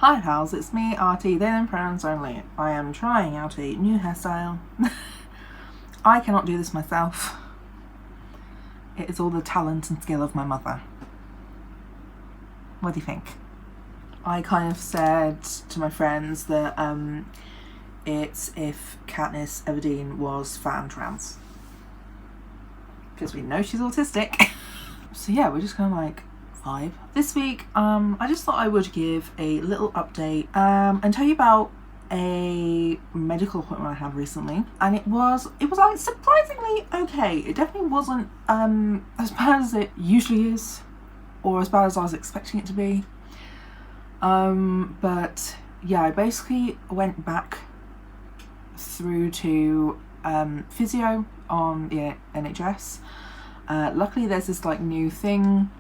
Hi pals, it's me, RT, they them pronouns only. I am trying out a new hairstyle. I cannot do this myself. It is all the talent and skill of my mother. What do you think? I kind of said to my friends that it's if Katniss Everdeen was fan trans. Because we know she's autistic. So yeah, we're just kind of like vibe. This week, I just thought I would give a little update and tell you about a medical appointment I had recently, and it was like surprisingly okay. It definitely wasn't as bad as it usually is, or as bad as I was expecting it to be. But yeah, I basically went back through to physio on the NHS. Luckily there's this like new thing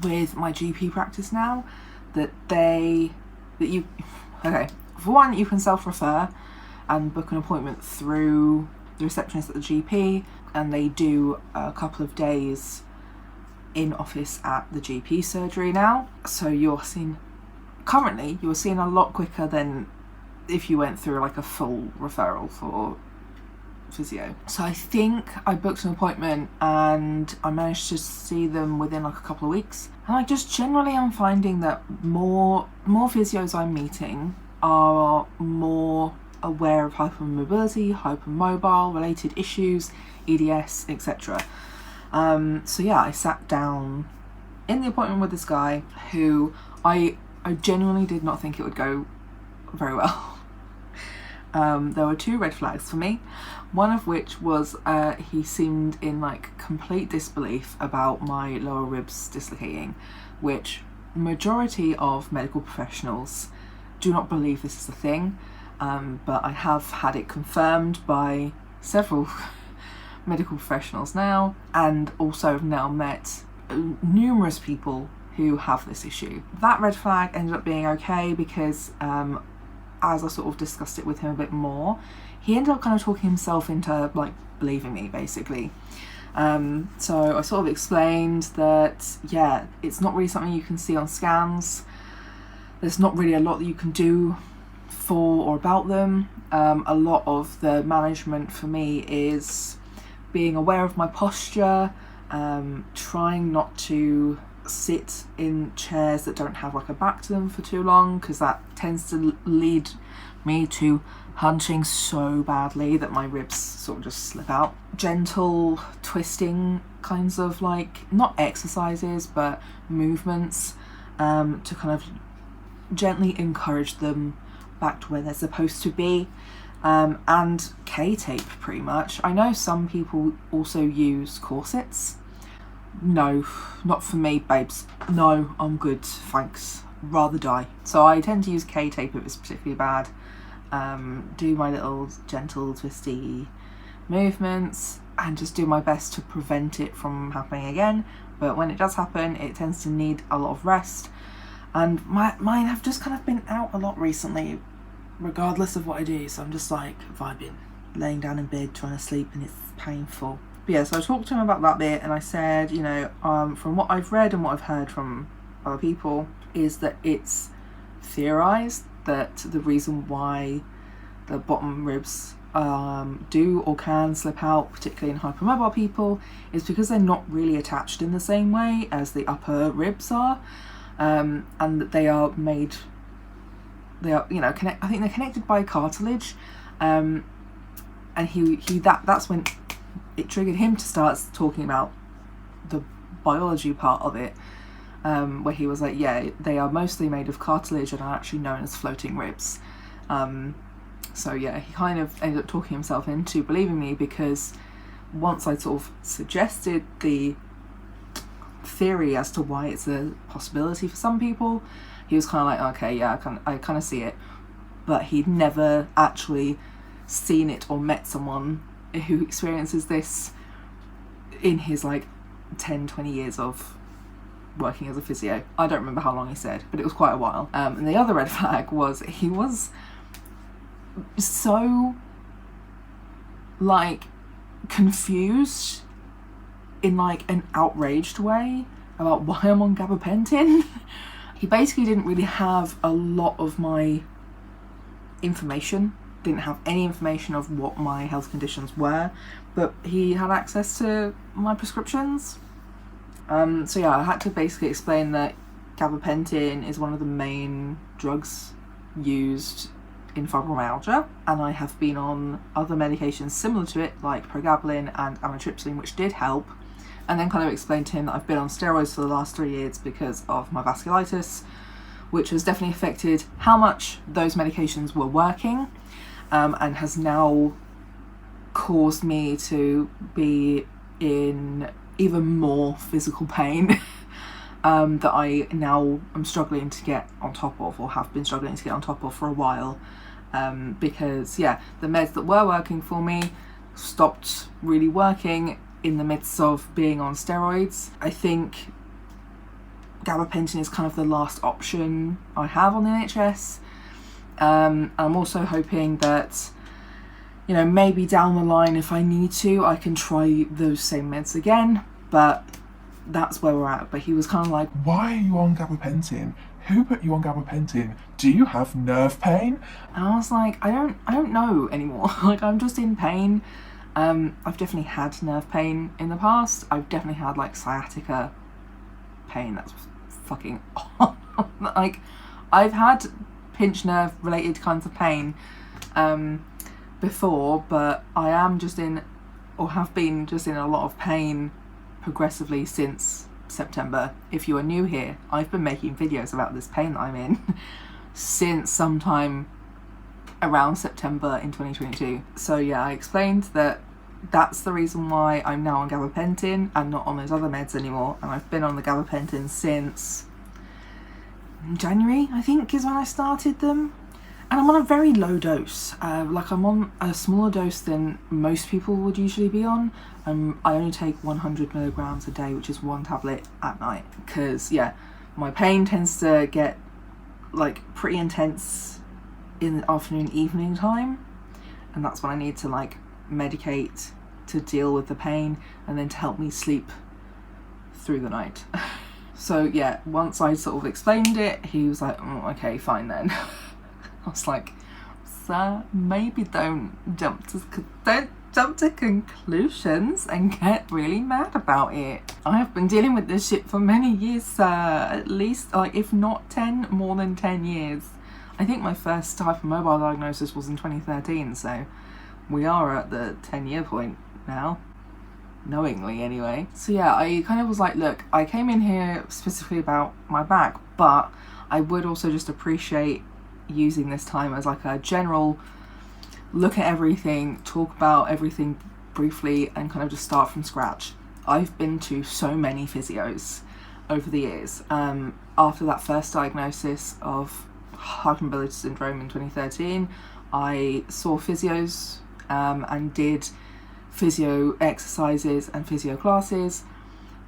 with my GP practice now that for one, you can self-refer and book an appointment through the receptionist at the GP, and they do a couple of days in office at the GP surgery now, so you're seen a lot quicker than if you went through like a full referral for physio. So I think I booked an appointment and I managed to see them within like a couple of weeks, and I just generally am finding that more physios I'm meeting are more aware of hypermobility, hypermobile related issues, EDS, etc. So yeah, I sat down in the appointment with this guy who I genuinely did not think it would go very well. There were two red flags for me, one of which was he seemed in like complete disbelief about my lower ribs dislocating, which majority of medical professionals do not believe this is a thing, but I have had it confirmed by several medical professionals now, and also have now met numerous people who have this issue. That red flag ended up being okay because as I sort of discussed it with him a bit more, he ended up kind of talking himself into like believing me basically. So I sort of explained that yeah, it's not really something you can see on scans. There's not really a lot that you can do for or about them. A lot of the management for me is being aware of my posture, trying not to sit in chairs that don't have like a back to them for too long, because that tends to lead me to hunching so badly that my ribs sort of just slip out. Gentle twisting kinds of like, not exercises, but movements to kind of gently encourage them back to where they're supposed to be, and K-tape pretty much. I know some people also use corsets. No, not for me, babes. No, I'm good, thanks. Rather die. So I tend to use K-tape if it's particularly bad. Do my little gentle twisty movements and just do my best to prevent it from happening again. But when it does happen, it tends to need a lot of rest. And mine have just kind of been out a lot recently, regardless of what I do. So I'm just like vibing, laying down in bed, trying to sleep, and it's painful. But yeah, so I talked to him about that bit, and I said, you know, from what I've read and what I've heard from other people, is that it's theorized that the reason why the bottom ribs do or can slip out, particularly in hypermobile people, is because they're not really attached in the same way as the upper ribs are. And that they are, you know, I think they're connected by cartilage, and that's when it triggered him to start talking about the biology part of it, where he was like, yeah, they are mostly made of cartilage and are actually known as floating ribs. So yeah, he kind of ended up talking himself into believing me, because once I sort of suggested the theory as to why it's a possibility for some people, he was kind of like, okay, yeah, I kind of see it, but he'd never actually seen it or met someone who experiences this in his like 10-20 years of working as a physio. I don't remember how long he said, but it was quite a while. And the other red flag was he was so like confused in like an outraged way about why I'm on gabapentin. he basically didn't really have a lot of my information, didn't have any information of what my health conditions were, but he had access to my prescriptions. So yeah, I had to basically explain that gabapentin is one of the main drugs used in fibromyalgia, and I have been on other medications similar to it, like pregabalin and amitriptyline, which did help, and then kind of explained to him that I've been on steroids for the last 3 years because of my vasculitis, which has definitely affected how much those medications were working, and has now caused me to be in even more physical pain that I now am struggling to get on top of, or have been struggling to get on top of for a while, because yeah, the meds that were working for me stopped really working in the midst of being on steroids. I think gabapentin is kind of the last option I have on the NHS. I'm also hoping that, you know, maybe down the line, if I need to, I can try those same meds again, but that's where we're at. But he was kind of like, why are you on gabapentin? Who put you on gabapentin? Do you have nerve pain? and I was like, I don't know anymore. Like, I'm just in pain. I've definitely had nerve pain in the past. I've definitely had like sciatica pain. That's fucking like, I've had pinched nerve related kinds of pain before, but I am just in, or have been just in, a lot of pain progressively since September. If you are new here, I've been making videos about this pain that I'm in since sometime around September in 2022. So yeah, I explained that that's the reason why I'm now on gabapentin and not on those other meds anymore, and I've been on the gabapentin since January, I think, is when I started them. And I'm on a very low dose, like I'm on a smaller dose than most people would usually be on. I only take 100 milligrams a day, which is 1 tablet at night, because yeah, my pain tends to get like pretty intense in the afternoon, evening time, and that's when I need to like medicate to deal with the pain and then to help me sleep through the night. So yeah, once I sort of explained it, he was like, oh, okay, fine then. I was like, sir, maybe don't jump to conclusions and get really mad about it. I have been dealing with this shit for many years, sir. At least, like, if not 10, more than 10 years. I think my first hypermobile diagnosis was in 2013, so we are at the 10-year point now. Knowingly, anyway. So yeah, I kind of was like, look, I came in here specifically about my back, but I would also just appreciate using this time as like a general look at everything, talk about everything briefly, and kind of just start from scratch. I've been to so many physios over the years. After that first diagnosis of hypermobility syndrome in 2013, I saw physios and did physio exercises and physio classes.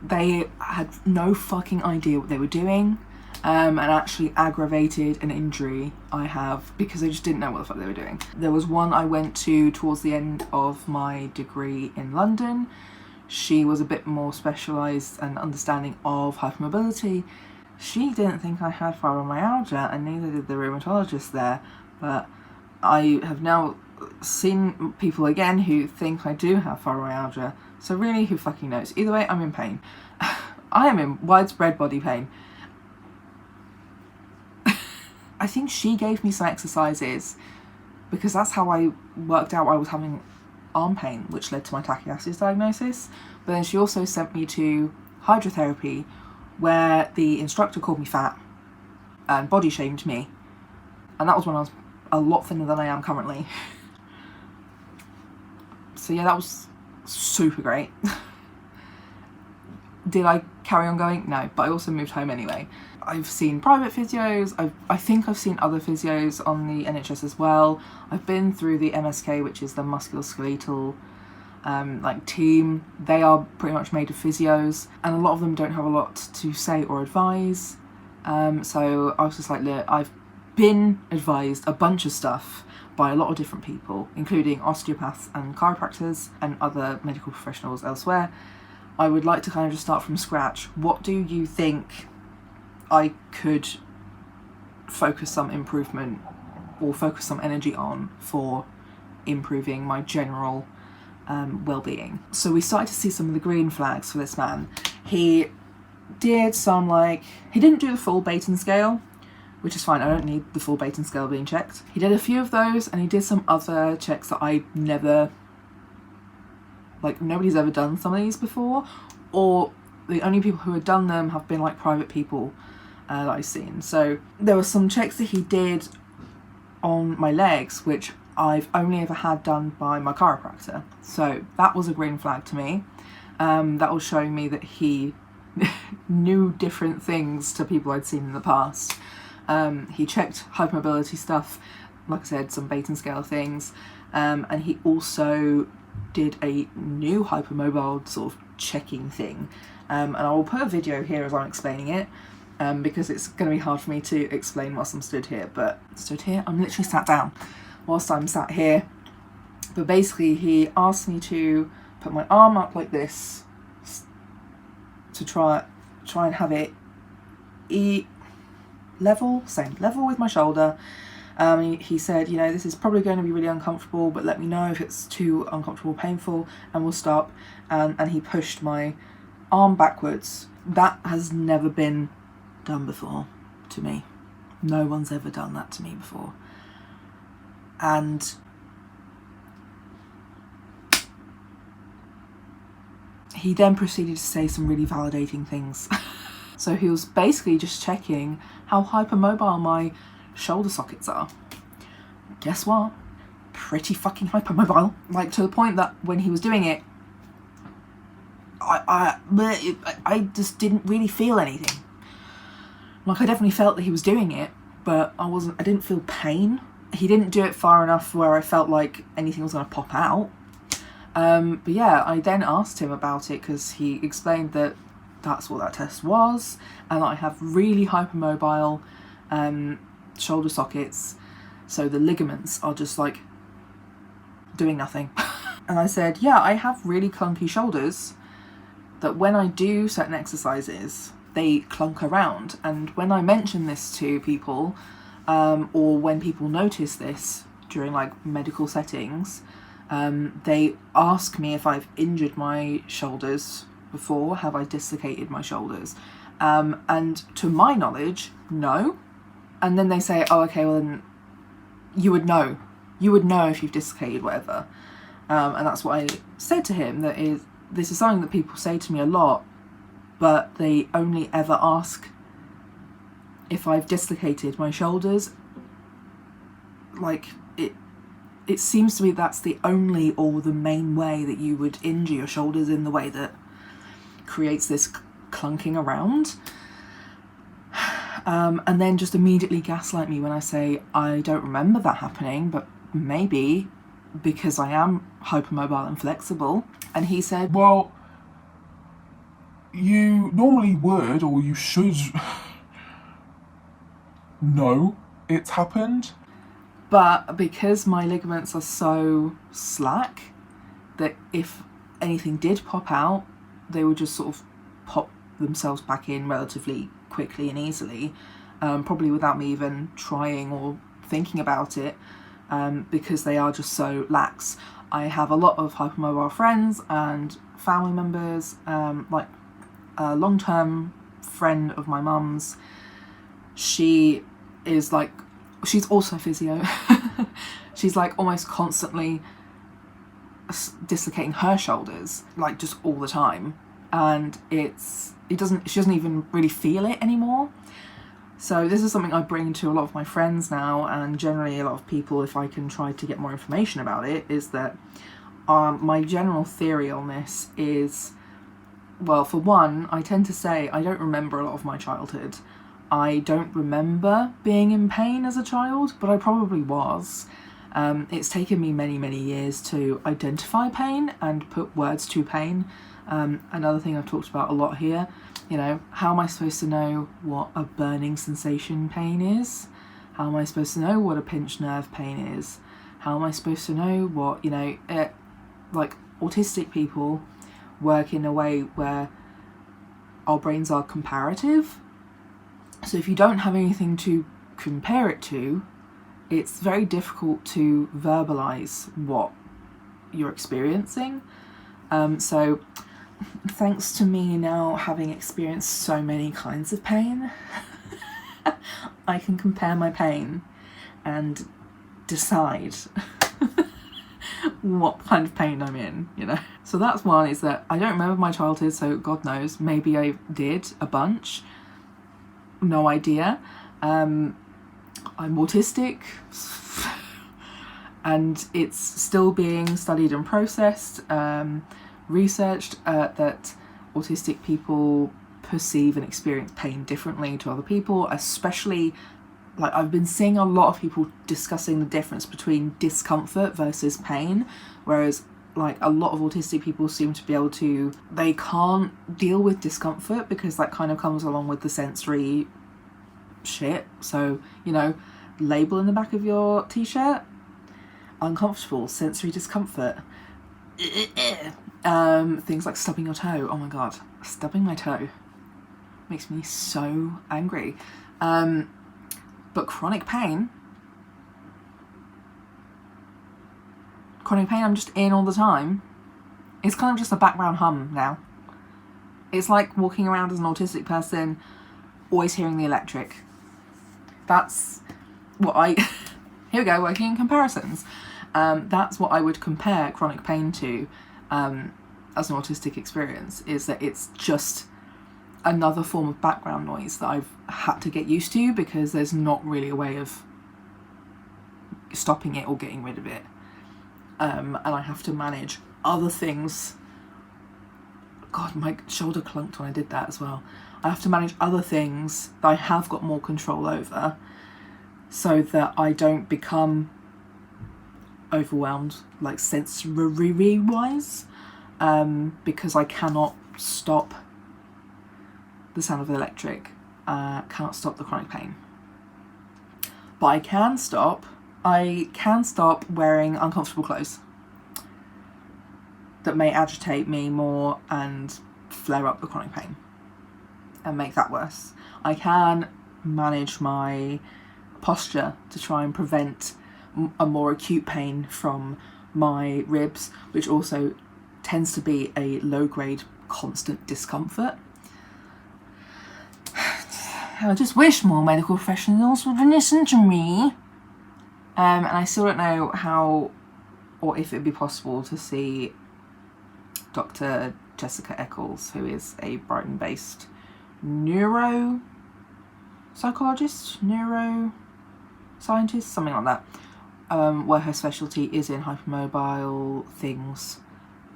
They had no fucking idea what they were doing, and actually aggravated an injury I have because they just didn't know what the fuck they were doing. There was one I went to towards the end of my degree in London. She was a bit more specialised and understanding of hypermobility. She didn't think I had fibromyalgia, and neither did the rheumatologist there, but I have now seen people again who think I do have fibromyalgia, so really, who fucking knows? Either way, I'm in pain. I am in widespread body pain. I think she gave me some exercises because that's how I worked out I was having arm pain, which led to my tachycardia diagnosis. But then she also sent me to hydrotherapy, where the instructor called me fat and body shamed me, and that was when I was a lot thinner than I am currently. So yeah, that was super great. Did I carry on going? No, but I also moved home anyway. I've seen private physios, I think I've seen other physios on the NHS as well. I've been through the MSK, which is the musculoskeletal like team. They are pretty much made of physios, and a lot of them don't have a lot to say or advise. So I was just like, look, I've been advised a bunch of stuff by a lot of different people, including osteopaths and chiropractors and other medical professionals elsewhere. I would like to kind of just start from scratch. What do you think I could focus some improvement or focus some energy on for improving my general well-being. So we started to see some of the green flags for this man. He did some, like, he didn't do the full Baton scale, which is fine. I don't need the full Baton scale being checked. He did a few of those, and he did some other checks that I never, like, nobody's ever done some of these before, or the only people who had done them have been like private people that I've seen. So there were some checks that he did on my legs, which I've only ever had done by my chiropractor. So that was a green flag to me. That was showing me that he knew different things to people I'd seen in the past. He checked hypermobility stuff, like I said, some Baton scale things, and he also did a new hypermobile sort of checking thing. And I will put a video here as I'm explaining it, because it's going to be hard for me to explain whilst I'm stood here. But stood here, I'm literally sat down whilst I'm sat here. But basically he asked me to put my arm up like this to try and have it level with my shoulder. He said, you know, this is probably going to be really uncomfortable, but let me know if it's too uncomfortable, painful, and we'll stop. And he pushed my arm backwards. That has never been done before to me. No one's ever done that to me before. And he then proceeded to say some really validating things. So he was basically just checking how hypermobile my shoulder sockets are. Guess what? Pretty fucking hypermobile. Like, to the point that when he was doing it, I just didn't really feel anything. Like, I definitely felt that he was doing it, but I didn't feel pain. He didn't do it far enough where I felt like anything was going to pop out. But yeah, I then asked him about it because he explained that that's what that test was, and that I have really hypermobile shoulder sockets, so the ligaments are just like doing nothing. And I said, yeah, I have really clunky shoulders that when I do certain exercises they clunk around, and when I mention this to people, or when people notice this during like medical settings, they ask me if I've injured my shoulders before, have I dislocated my shoulders, and to my knowledge, no. And then they say, oh, okay, well then you would know if you've dislocated whatever. And that's what I said to him, this is something that people say to me a lot, but they only ever ask if I've dislocated my shoulders. Like, it seems to me that's the only or the main way that you would injure your shoulders in the way that creates this clunking around. And then just immediately gaslight me when I say I don't remember that happening, but maybe because I am hypermobile and flexible. And he said, well, you normally would, or you should know it's happened. But because my ligaments are so slack that if anything did pop out, they would just sort of pop themselves back in relatively quickly and easily, probably without me even trying or thinking about it, because they are just so lax. I have a lot of hypermobile friends and family members, like a long-term friend of my mum's. She's also physio. She's like almost constantly dislocating her shoulders, like just all the time, and she doesn't even really feel it anymore. So this is something I bring to a lot of my friends now, and generally a lot of people, if I can try to get more information about it, is that my general theory on this is, well, for one, I tend to say I don't remember a lot of my childhood. I don't remember being in pain as a child, but I probably was. It's taken me many, many years to identify pain and put words to pain. Another thing I've talked about a lot here, you know, how am I supposed to know what a burning sensation pain is? How am I supposed to know what a pinched nerve pain is? How am I supposed to know what, you know, like autistic people work in a way where our brains are comparative. So if you don't have anything to compare it to, it's very difficult to verbalize what you're experiencing. So thanks to me now having experienced so many kinds of pain, I can compare my pain and decide what kind of pain I'm in, you know. So that's one, is that I don't remember my childhood, so God knows, maybe I did a bunch, no idea. I'm autistic, and it's still being studied and processed, researched, that autistic people perceive and experience pain differently to other people, especially, like, I've been seeing a lot of people discussing the difference between discomfort versus pain, whereas like a lot of autistic people seem to be able to, they can't deal with discomfort because that kind of comes along with the sensory shit. So, you know, label in the back of your t-shirt, uncomfortable, sensory discomfort. Things like stubbing your toe. Oh my god, stubbing my toe makes me so angry. But chronic pain, I'm just in all the time. It's kind of just a background hum now. It's like walking around as an autistic person, always hearing the electric. That's what here we go, working in comparisons. That's what I would compare chronic pain to, as an autistic experience, is that it's just another form of background noise that I've had to get used to because there's not really a way of stopping it or getting rid of it. And I have to manage other things. God, my shoulder clunked when I did that as well. I have to manage other things that I have got more control over so that I don't become overwhelmed, like sensory-wise, because I cannot stop the sound of the electric, cannot stop the chronic pain. But I can stop wearing uncomfortable clothes that may agitate me more and flare up the chronic pain and make that worse. I can manage my posture to try and prevent a more acute pain from my ribs, which also tends to be a low-grade constant discomfort. I just wish more medical professionals would listen to me. And I still don't know how or if it'd be possible to see Dr. Jessica Eccles, who is a Brighton-based neuroscientist, something like that, where her specialty is in hypermobile things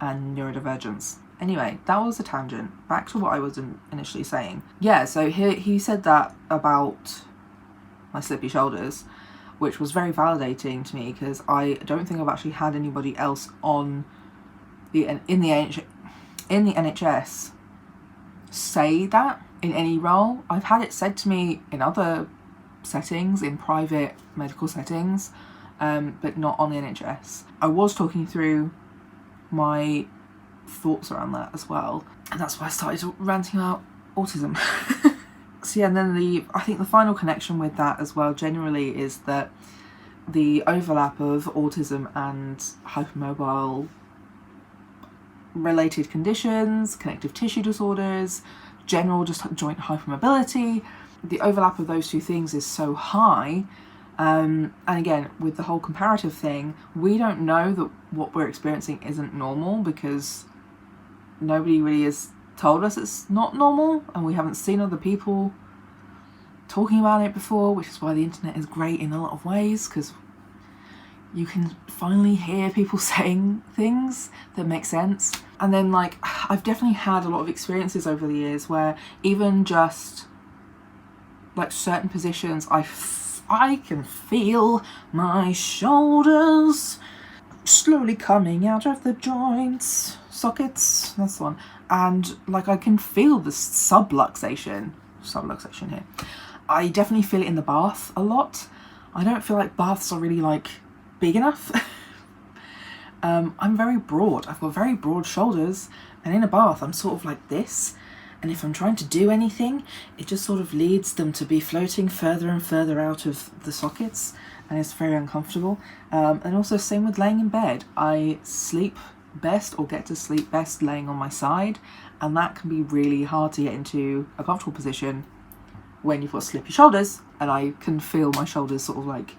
and neurodivergence. Anyway, that was a tangent. Back to what I was initially saying. Yeah, so he said that about my slippy shoulders, which was very validating to me because I don't think I've actually had anybody else in the NHS say that in any role. I've had it said to me in other settings, in private medical settings, but not on the NHS. I was talking through my thoughts around that as well, and that's why I started ranting about autism. So yeah, and then I think the final connection with that as well generally is that the overlap of autism and hypermobile related conditions, connective tissue disorders, general just joint hypermobility, the overlap of those two things is so high. And again, with the whole comparative thing, we don't know that what we're experiencing isn't normal because nobody really has told us it's not normal, and we haven't seen other people talking about it before, which is why the internet is great in a lot of ways, because you can finally hear people saying things that make sense. And then, like, I've definitely had a lot of experiences over the years where even just like certain positions, I can feel my shoulders slowly coming out of the joints, sockets, that's the one. And like I can feel the subluxation here. I definitely feel it in the bath a lot. I don't feel like baths are really like big enough. I'm very broad. I've got very broad shoulders, and in a bath I'm sort of like this, And if I'm trying to do anything, it just sort of leads them to be floating further and further out of the sockets, and it's very uncomfortable. And also same with laying in bed. I sleep best, or get to sleep best, laying on my side, and that can be really hard to get into a comfortable position when you've got slippery shoulders, and I can feel my shoulders sort of like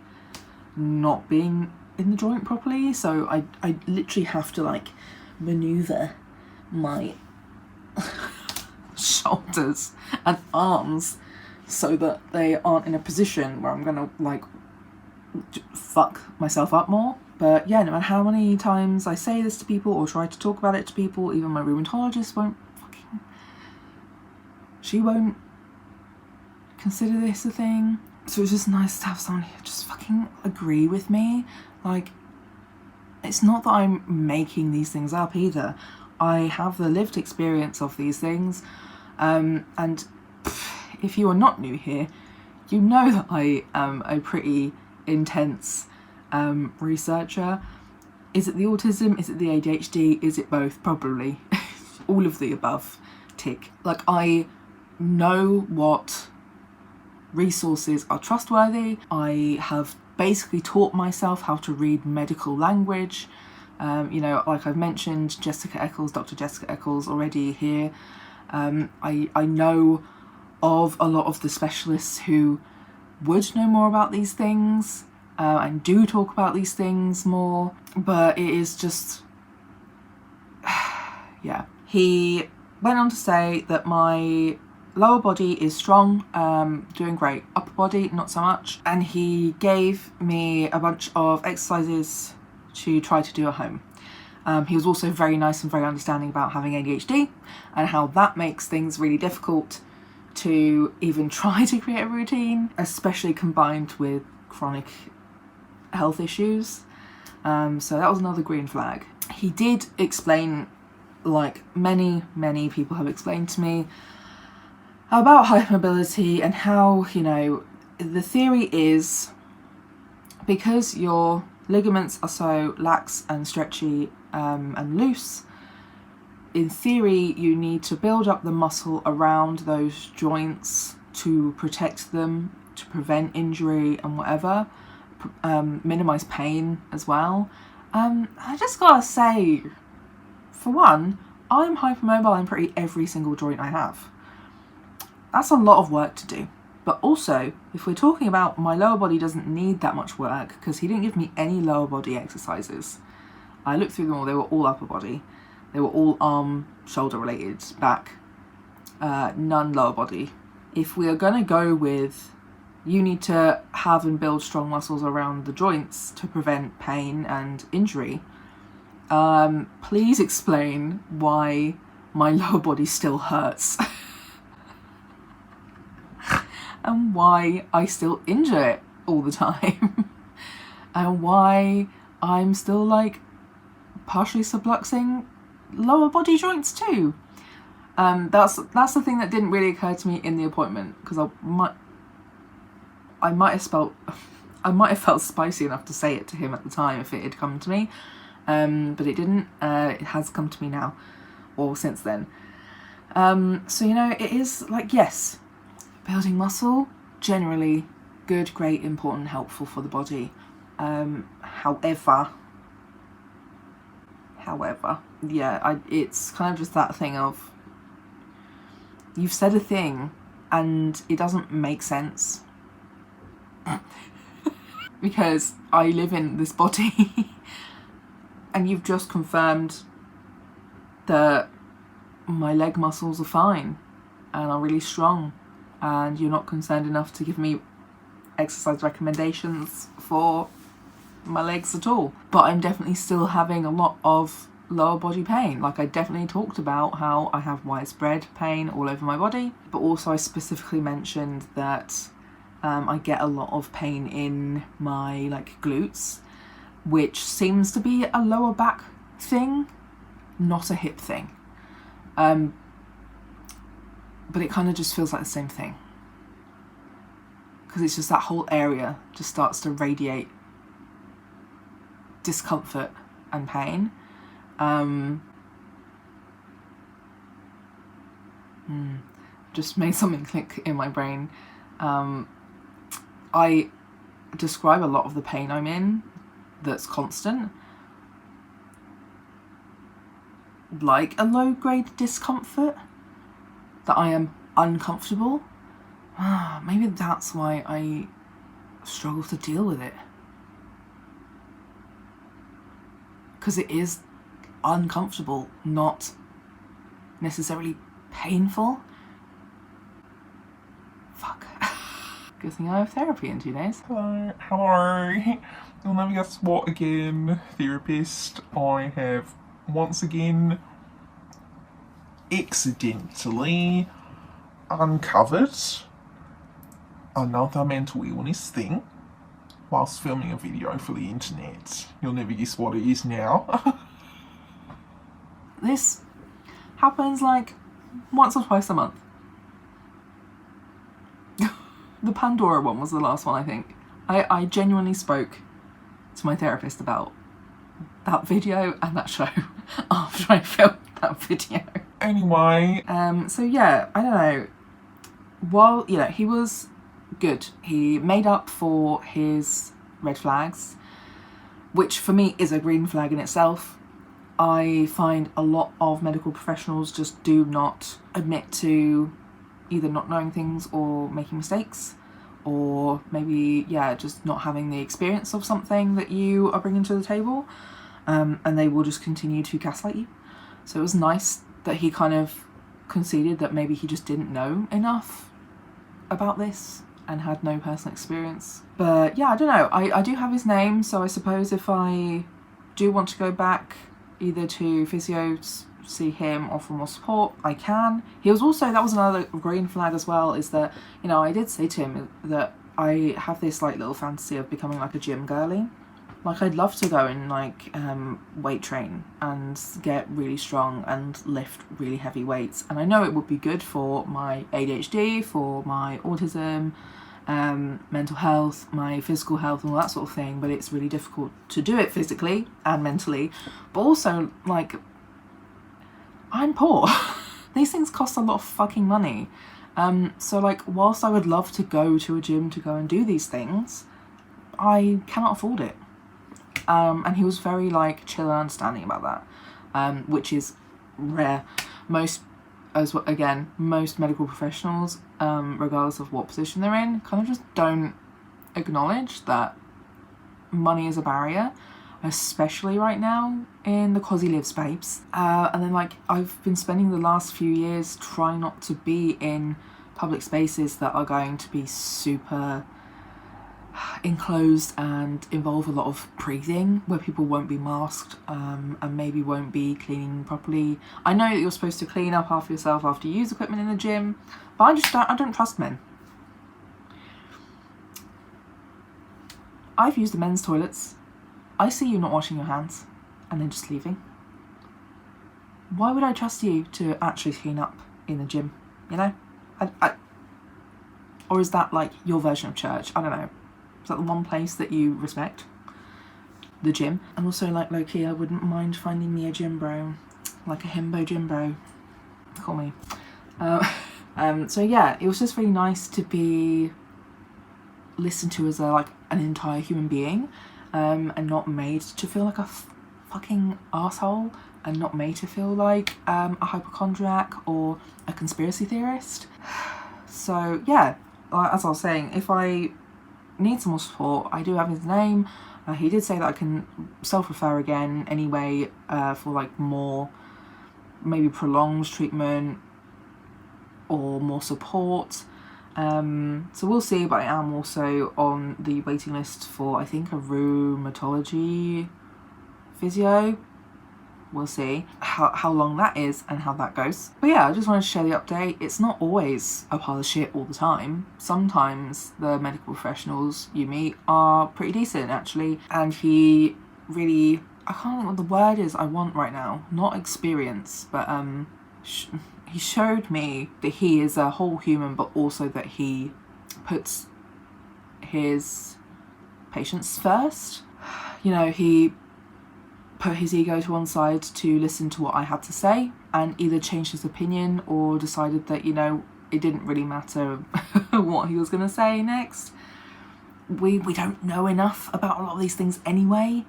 not being in the joint properly, so I literally have to like maneuver my shoulders and arms so that they aren't in a position where I'm gonna like fuck myself up more. But yeah, no matter how many times I say this to people or try to talk about it to people, even my rheumatologist she won't consider this a thing. So it's just nice to have someone who just fucking agree with me. Like, it's not that I'm making these things up either. I have the lived experience of these things, and if you are not new here, you know that I am a pretty intense researcher. Is it the autism? Is it the ADHD? Is it both? Probably. All of the above. Tick. Like, I know what resources are trustworthy. I have basically taught myself how to read medical language. Like I've mentioned Dr. Jessica Eccles already here. I know of a lot of the specialists who would know more about these things and do talk about these things more, but it is just yeah. He went on to say that my lower body is strong, doing great. Upper body, not so much. And he gave me a bunch of exercises to try to do at home. He was also very nice and very understanding about having ADHD and how that makes things really difficult to even try to create a routine, especially combined with chronic health issues. So that was another green flag. He did explain, like many people have explained to me, about hypermobility and how, the theory is because your ligaments are so lax and stretchy and loose, in theory you need to build up the muscle around those joints to protect them, to prevent injury and whatever, minimize pain as well. I just gotta say, for one, I'm hypermobile in pretty every single joint I have. That's a lot of work to do. But also, if we're talking about my lower body doesn't need that much work, because he didn't give me any lower body exercises. I looked through them all, they were all upper body. They were all arm, shoulder related, back, none lower body. If we are going to go with, you need to have and build strong muscles around the joints to prevent pain and injury, please explain why my lower body still hurts. And why I still injure it all the time. And why I'm still like partially subluxing lower body joints too. That's the thing that didn't really occur to me in the appointment, because I might have felt spicy enough to say it to him at the time if it had come to me, but it didn't. It has come to me now, or since then. So it is like, yes, building muscle, generally good, great, important, helpful for the body. However, yeah, it's kind of just that thing of, you've said a thing and it doesn't make sense. Because I live in this body and you've just confirmed that my leg muscles are fine and are really strong, and you're not concerned enough to give me exercise recommendations for my legs at all. But I'm definitely still having a lot of lower body pain. Like, I definitely talked about how I have widespread pain all over my body, but also I specifically mentioned that I get a lot of pain in my glutes, which seems to be a lower back thing, not a hip thing. But it kind of just feels like the same thing, because it's just that whole area just starts to radiate discomfort and pain. Just made something click in my brain. I describe a lot of the pain I'm in that's constant like a low-grade discomfort, that I am uncomfortable. Maybe that's why I struggle to deal with it, because it is uncomfortable, not necessarily painful. Fuck. Good thing I have therapy in 2 days. Hello. You'll never guess what again, therapist. I have once again accidentally uncovered another mental illness thing whilst filming a video for the internet. You'll never guess what it is now. This happens like once or twice a month. The Pandora one was the last one, I think. I genuinely spoke to my therapist about that video and that show after I filmed that video. Anyway. So yeah, I don't know. While, you know, he was good. He made up for his red flags, which for me is a green flag in itself. I find a lot of medical professionals just do not admit to either not knowing things or making mistakes, or maybe, yeah, just not having the experience of something that you are bringing to the table, and they will just continue to gaslight you. So it was nice that he kind of conceded that maybe he just didn't know enough about this and had no personal experience. But yeah, I don't know. I do have his name, so I suppose if I do want to go back either to physio, see him, or for more support, I can. He was also, that was another green flag as well, is that, you know, I did say to him that I have this like little fantasy of becoming like a gym girly. Like, I'd love to go and like weight train and get really strong and lift really heavy weights, and I know it would be good for my ADHD, for my autism, mental health, my physical health and all that sort of thing, but it's really difficult to do it physically and mentally. But also, like, I'm poor. These things cost a lot of fucking money. So like, whilst I would love to go to a gym to go and do these things, I cannot afford it. And he was very like chill and understanding about that, which is rare. Most medical professionals, regardless of what position they're in, kind of just don't acknowledge that money is a barrier, especially right now in the cosy lives babes. And then like, I've been spending the last few years trying not to be in public spaces that are going to be super enclosed and involve a lot of breathing, where people won't be masked, and maybe won't be cleaning properly. I know that you're supposed to clean up after yourself after you use equipment in the gym, but I don't trust men. I've used the men's toilets. I see you not washing your hands and then just leaving. Why would I trust you to actually clean up in the gym, you know? Or is that like your version of church? I don't know. Is that the one place that you respect? The gym? And also, like, low-key, I wouldn't mind finding me a gym bro. Like a himbo gym bro. Call me. So yeah, it was just really nice to be listened to as an entire human being, and not made to feel like a fucking asshole, and not made to feel like a hypochondriac or a conspiracy theorist. So yeah, as I was saying, if I need some more support, I do have his name. He did say that I can self-refer again anyway, for like more, maybe prolonged treatment or more support. So we'll see, but I am also on the waiting list for, I think, a rheumatology physio. We'll see how long that is and how that goes. But yeah, I just wanted to share the update. It's not always a pile of shit all the time. Sometimes the medical professionals you meet are pretty decent, actually. And he really, I can't think what the word is I want right now. Not experience, but he showed me that he is a whole human, but also that he puts his patients first. You know, he put his ego to one side to listen to what I had to say, and either changed his opinion or decided that, you know, it didn't really matter what he was going to say next. We don't know enough about a lot of these things anyway.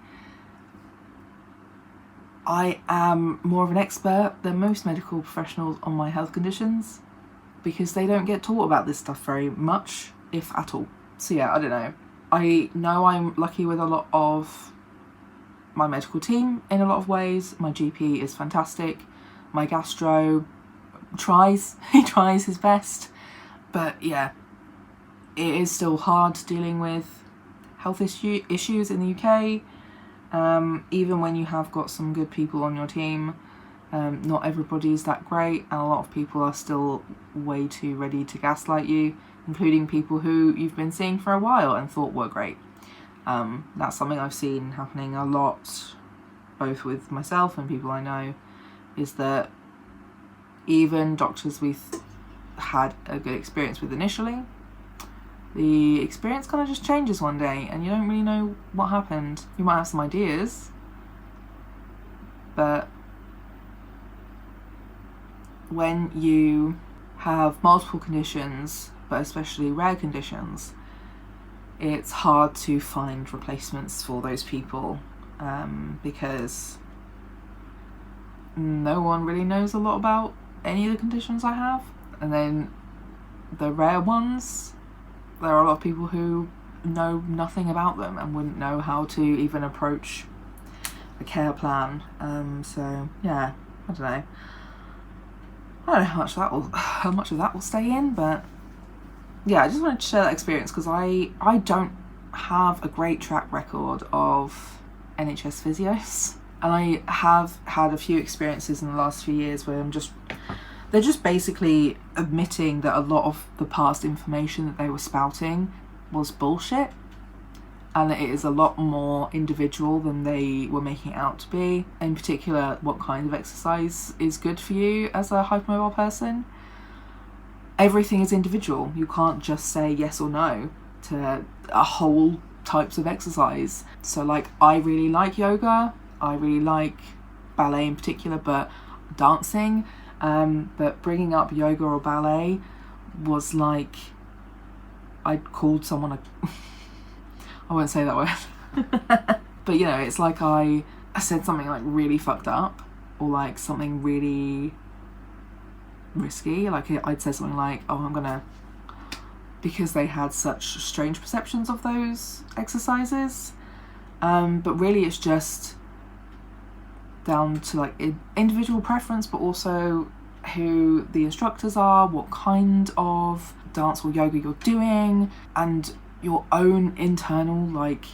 I am more of an expert than most medical professionals on my health conditions because they don't get taught about this stuff very much, if at all. So yeah, I don't know. I know I'm lucky with a lot of my medical team in a lot of ways. My GP is fantastic. My gastro tries, he tries his best. But yeah, it is still hard dealing with health issues in the UK. Even when you have got some good people on your team, not everybody's that great, and a lot of people are still way too ready to gaslight you, including people who you've been seeing for a while and thought were great. That's something I've seen happening a lot, both with myself and people I know, is that even doctors we've had a good experience with initially, the experience kind of just changes one day and you don't really know what happened. You might have some ideas, but when you have multiple conditions, but especially rare conditions, it's hard to find replacements for those people, because no one really knows a lot about any of the conditions I have. And then the rare ones, there are a lot of people who know nothing about them and wouldn't know how to even approach a care plan. So yeah, I don't know how much of that will stay in, but yeah, I just wanted to share that experience because I don't have a great track record of NHS physios, and I have had a few experiences in the last few years where they're just basically admitting that a lot of the past information that they were spouting was bullshit, and that it is a lot more individual than they were making it out to be. In particular, what kind of exercise is good for you as a hypermobile person. Everything is individual. You can't just say yes or no to a whole types of exercise. So like, I really like yoga, I really like ballet in particular, but dancing, but bringing up yoga or ballet was like, I'd called someone I won't say that word, but you know, it's like I said something like really fucked up, or like something really risky. Like I'd say something like, oh, I'm gonna, because they had such strange perceptions of those exercises, but really it's just down to like individual preference, but also who the instructors are, what kind of dance or yoga you're doing, and your own internal like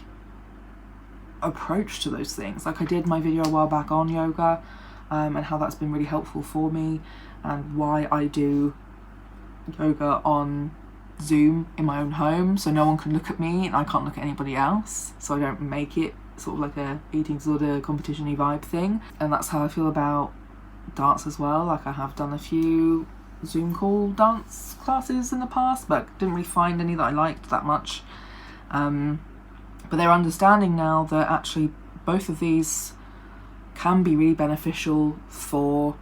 approach to those things. Like I did my video a while back on yoga, and how that's been really helpful for me, and why I do yoga on Zoom in my own home, so no one can look at me and I can't look at anybody else, so I don't make it sort of like a eating disorder competition-y vibe thing. And that's how I feel about dance as well. Like I have done a few Zoom call dance classes in the past, but didn't really find any that I liked that much, but they're understanding now that actually both of these can be really beneficial for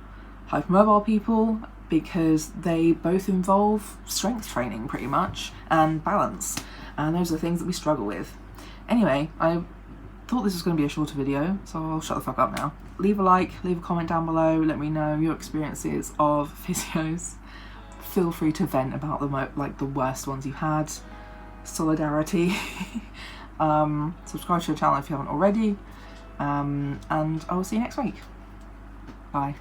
hypermobile people, because they both involve strength training pretty much and balance, and those are things that we struggle with. Anyway, I thought this was going to be a shorter video, so I'll shut the fuck up now. Leave a like, leave a comment down below, let me know your experiences of physios. Feel free to vent about the worst ones you've had. Solidarity. Subscribe to the channel if you haven't already, and I will see you next week. Bye.